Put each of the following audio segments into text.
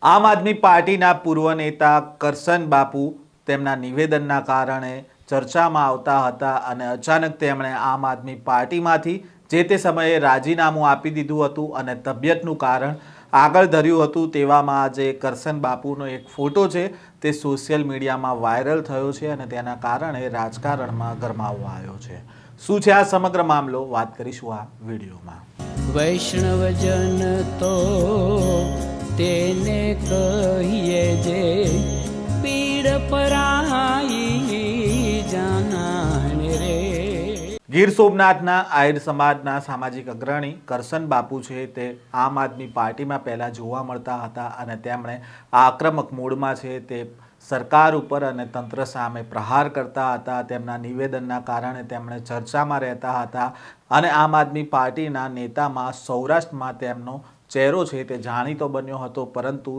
આમ આદમી પાર્ટીના પૂર્વ નેતા કરશન બાપુ તેમના નિવેદનના કારણે ચર્ચામાં આવતા હતા અને અચાનક તેમણે આમ આદમી પાર્ટીમાંથી જે તે સમયે રાજીનામું આપી દીધું હતું અને તબિયતનું કારણ આગળ ધર્યું હતું. તેવામાં આજે કરશન બાપુનો એક ફોટો છે તે સોશિયલ મીડિયામાં વાયરલ થયો છે અને તેના કારણે રાજકારણમાં ગરમાવો આવ્યો છે. શું છે આ સમગ્ર મામલો, વાત કરીશું આ વિડીયોમાં. વૈષ્ણવજન તો તેને કહીએ જે પીડ પરાઈ જાનાને રે. ગીર સોમનાથના આહિર સમાજના સામાજિક અગ્રણી કરશન બાપુ છે તે આમ આદમી પાર્ટીમાં પહેલાં જોવા મળતા હતા અને તેમણે આક્રમક મૂડમાં છે તે સરકાર ઉપર અને તંત્ર સામે પ્રહાર કરતા હતા. તેમના નિવેદનના કારણે તેમણે ચર્ચામાં રહેતા હતા અને આમ આદમી પાર્ટીના નેતામાં સૌરાષ્ટ્રમાં તેમનો ચહેરો છે તે જાણીતો બન્યો હતો. પરંતુ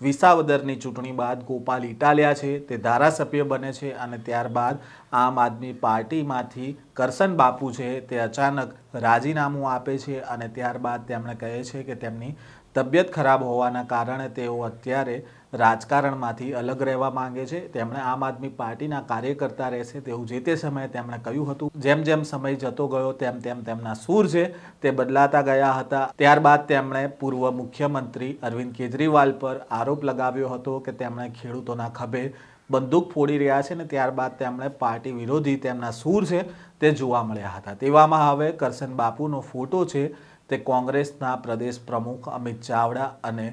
વિસાવદરની ચૂંટણી બાદ ગોપાલ ઇટાલિયા છે તે ધારાસભ્ય બને છે અને ત્યારબાદ આમ આદમી પાર્ટીમાંથી કરશન બાપુ છે તે અચાનક રાજીનામું આપે છે અને ત્યારબાદ તેમણે કહે છે કે તેમની તબિયત ખરાબ હોવાના કારણે તેઓ અત્યારે રાજકારણમાંથી અલગ રહેવા માંગે છે. તેમણે આમ આદમી પાર્ટીના કાર્યકર્તા રહેશે તેવું જે તે સમયે તેમણે કહ્યું હતું. જેમ જેમ સમય જતો ગયો તેમ તેમ તેમના સૂર છે તે બદલાતા ગયા હતા. ત્યારબાદ તેમણે પૂર્વ મુખ્યમંત્રી અરવિંદ કેજરીવાલ પર આરોપ લગાવ્યો હતો કે તેમણે ખેડૂતોના ખભે બંદૂક ફોડી રહ્યા છે અને ત્યારબાદ તેમણે પાર્ટી વિરોધી તેમના સૂર છે તે જોવા મળ્યા હતા. તેવામાં હવે કરશન બાપુનો ફોટો છે તે કોંગ્રેસના પ્રદેશ પ્રમુખ અમિત ચાવડા અને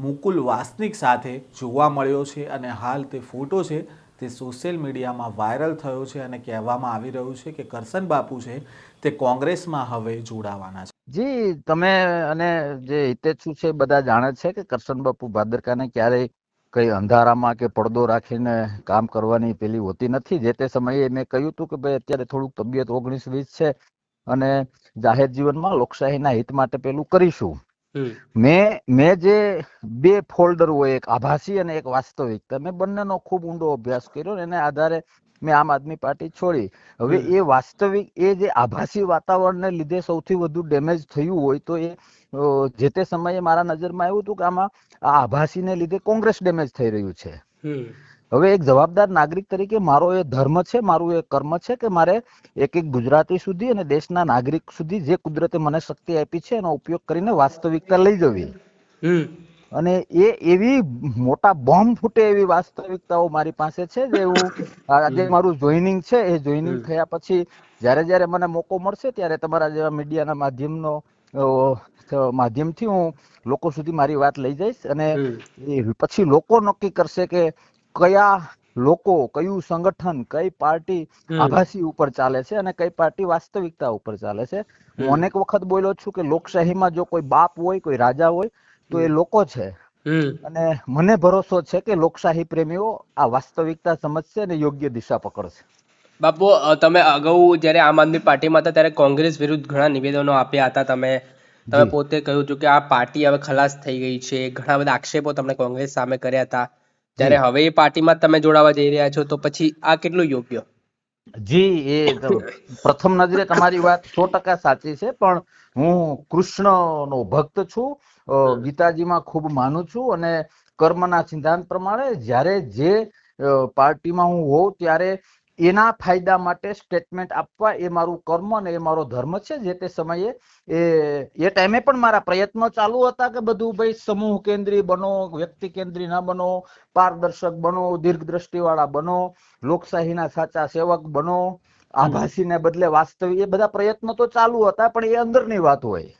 મુકુલ વાસનિક સાથે જોવા મળ્યો છે અને હાલ તે ફોટો છે તે સોશિયલ મીડિયામાં વાયરલ થયો છે અને કહેવામાં આવી રહ્યું છે કે કરશન બાપુ છે તે કોંગ્રેસમાં હવે જોડાવાના છે. જી, તમે અને જે હિતેચ્છુ છે બધા જાણે છે કે કરશન બાપુ ભાદરકાને ક્યારેય કઈ અંધારામાં કે પડદો રાખીને કામ કરવાની પેલી હોતી નથી. જે તે સમયે મેં કહ્યું હતું કે ભાઈ અત્યારે થોડુંક તબિયત 19-20 છે અને જાહેર જીવનમાં લોકશાહીના હિત માટે પેલું કરીશું. મેં જે બે ફોલ્ડર હોય, એક આભાસી અને એક વાસ્તવિકતા, મેં બંનેનો ખૂબ ઊંડો અભ્યાસ કર્યો. એને આધારે મેં આમ આદમી પાર્ટી છોડી. હવે એ વાસ્તવિક, એ જે આભાસી વાતાવરણને લીધે સૌથી વધુ ડેમેજ થયું હોય તો એ જે તે સમયે મારા નજરમાં આવ્યું હતું કે આમાં આ આભાસીને લીધે કોંગ્રેસ ડેમેજ થઈ રહ્યું છે. હવે એક જવાબદાર નાગરિક તરીકે મારો એ ધર્મ છે, મારું એ કર્મ છે કે મારે એક એક ગુજરાતી સુધી અને દેશના નાગરિક સુધી જે કુદરતે મને શક્તિ આપી છે એનો ઉપયોગ કરીને વાસ્તવિકતા લઈ જવી. અને એ એવી મોટા બોમ્બ ફૂટે એવી વાસ્તવિકતાઓ મારી પાસે છે જે હું આજે મારું જોઈનિંગ છે એ જોઈનિંગ થયા પછી જ્યારે મને મોકો મળશે ત્યારે તમારા જેવા મીડિયાના માધ્યમથી હું લોકો સુધી મારી વાત લઈ જઈશ અને પછી લોકો નક્કી કરશે કે કયા લોકો, કયું સંગઠન, કઈ પાર્ટી આભાસી ઉપર ચાલે છે અને કઈ પાર્ટી વાસ્તવિકતા ઉપર ચાલે છે. હું અનેક વખત બોલ્યો છું કે લોકશાહીમાં જો કોઈ બાપ હોય, કોઈ રાજા હોય તો એ લોકો છે. અને મને ભરોસો છે કે લોકશાહી પ્રેમીઓ આ વાસ્તવિકતા સમજશે અને યોગ્ય દિશા પકડશે. બાપુ, તમે અગાઉ જ્યારે આમ આદમી પાર્ટીમાં હતા ત્યારે કોંગ્રેસ વિરુદ્ધ ઘણા નિવેદનો આપ્યા હતા. તમે પોતે કહ્યું હતું કે આ પાર્ટી હવે ખલાસ થઈ ગઈ છે. ઘણા બધા આક્ષેપો તમને કોંગ્રેસ સામે કર્યા હતા. ત્યારે હવે એ પાર્ટીમાં તમે જોડાવા જઈ રહ્યા છો તો પછી આ કેટલું યોગ્ય? જી, એ પ્રથમ નજરે તમારી વાત 100% સાચી છે, પણ હું કૃષ્ણનો ભક્ત છું, ગીતાજીમાં ખૂબ માનું છું અને કર્મના સિદ્ધાંત પ્રમાણે જ્યારે જે પાર્ટીમાં હું હોઉં ત્યારે એના ફાયદા માટે સ્ટેટમેન્ટ આપવા એ મારું કર્મ અને એ મારો ધર્મ છે. જે તે સમયે એ ટાઈમે પણ મારા પ્રયત્નો ચાલુ હતા કે બધું ભાઈ સમૂહ કેન્દ્રી બનો, વ્યક્તિ કેન્દ્રી ના બનો, પારદર્શક બનો, દીર્ઘદ્રષ્ટિ વાળા બનો, લોકશાહીના સાચા સેવક બનો, આભાસીને બદલે વાસ્તવિક, એ બધા પ્રયત્નો તો ચાલુ હતા પણ એ અંદરની વાત હોય.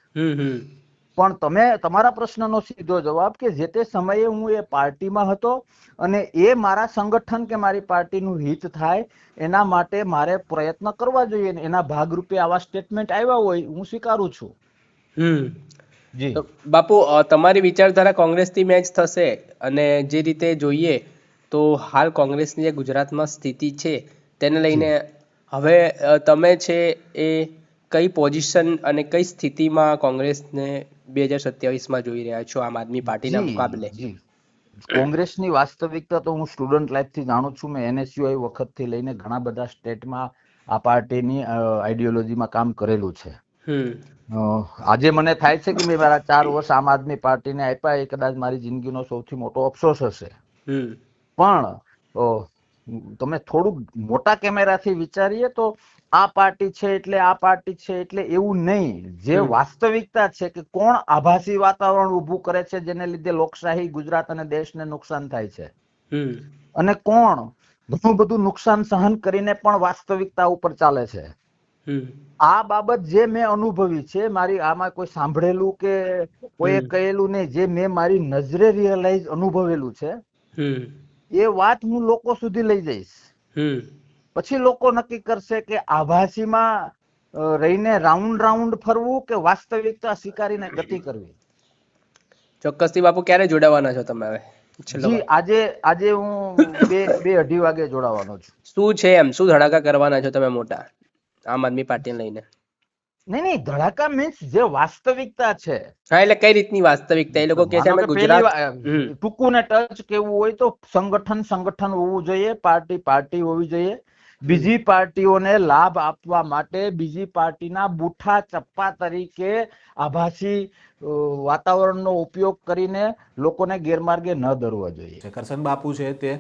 પણ તમે તમારા પ્રશ્નનો સીધો જવાબ કે જે તે સમયે હું એ પાર્ટીમાં હતો અને એ મારા સંગઠન કે મારી પાર્ટીનું હિત થાય એના માટે મારે પ્રયત્ન કરવા જોઈએ. એના ભાગરૂપે આવા સ્ટેટમેન્ટ આવ્યા હોય હું સ્વીકારું છું. જી બાપુ, તમારી વિચારધારા કોંગ્રેસથી મેચ થશે અને જે રીતે જોઈએ તો હાલ કોંગ્રેસની જે ગુજરાતમાં સ્થિતિ છે તેને લઈને હવે તમે છે એ કઈ પોઝિશન અને કઈ સ્થિતિમાં કોંગ્રેસને 2027માં જોઈ રહ્યા છો આમ આદમી પાર્ટીના મુકાબલે? કોંગ્રેસની વાસ્તવિકતા તો હું સ્ટુડન્ટ લાઈફથી જાણું છું. મેં NSUI વખતથી લઈને ઘણા બધા સ્ટેટમાં આ પાર્ટીની આઈડિયોલોજીમાં કામ કરેલું છે. આજે મને થાય છે કે મેં મારા 4 વર્ષ આમ આદમી પાર્ટીને આપ્યા, એ કદાચ મારી જિંદગીનો સૌથી મોટો અફસોસ હશે. પણ તમે થોડુંક મોટા કેમેરાથી વિચારીએ તો આ પાર્ટી છે એટલે આ પાર્ટી છે એટલે એવું નહીં. જે વાસ્તવિકતા છે કે કોણ આભાસી વાતાવરણ ઊભું કરે છે જેને લીધે લોકશાહી, ગુજરાત અને દેશને નુકસાન થાય છે, અને કોણ ઘણું બધું નુકસાન સહન કરીને પણ વાસ્તવિકતા ઉપર ચાલે છે. આ બાબત જે મેં અનુભવી છે, મારી આમાં કોઈ સાંભળેલું કે કોઈએ કહેલું નહીં, જે મેં મારી નજરે રિયલાઇઝ અનુભવેલું છે, એ વાત હું લોકો સુધી લઈ જઈશ. પછી લોકો નક્કી કરશે કે આભાસીમાં રહીને રાઉન્ડ ફરવું કે વાસ્તવિકતા સ્વીકારીને ગતિ કરવી. ચોક્કસથી બાપુ, ક્યારે જોડાવાના છો તમે હવે? જી, આજે હું 2-2:30 વાગે જોડાવાનો છું. શું છે એમ, શું ધડાકા કરવાના છો તમે મોટા આમ આદમી પાર્ટીને લઈને? નહીં, ધડાકા મીન્સ જે વાસ્તવિકતા છે. હા, એટલે કઈ રીતની વાસ્તવિકતા? એ લોકો કહે છે અમે ગુજરાત, ટૂંકું ને ટચ કેવું હોય તો સંગઠન હોવું જોઈએ, પાર્ટી હોવી જોઈએ. બીજી પાર્ટીઓને લાભ આપવા માટે બીજી પાર્ટીના બુઠા ચપ્પા તરીકે આભાસી વાતાવરણનો ઉપયોગ કરીને લોકોને ગેરમાર્ગે ન દોરવા જોઈએ. કરશન બાપુ છે તે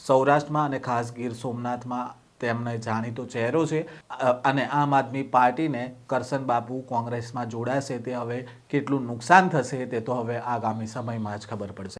સૌરાષ્ટ્રમાં અને ખાસ ગીર સોમનાથમાં તેમનો જાણીતો ચહેરો છે, અને આમ આદમી પાર્ટીને કરશન બાપુ કોંગ્રેસમાં જોડાશે તે હવે કેટલું નુકસાન થશે તે તો હવે આગામી સમયમાં જ ખબર પડશે.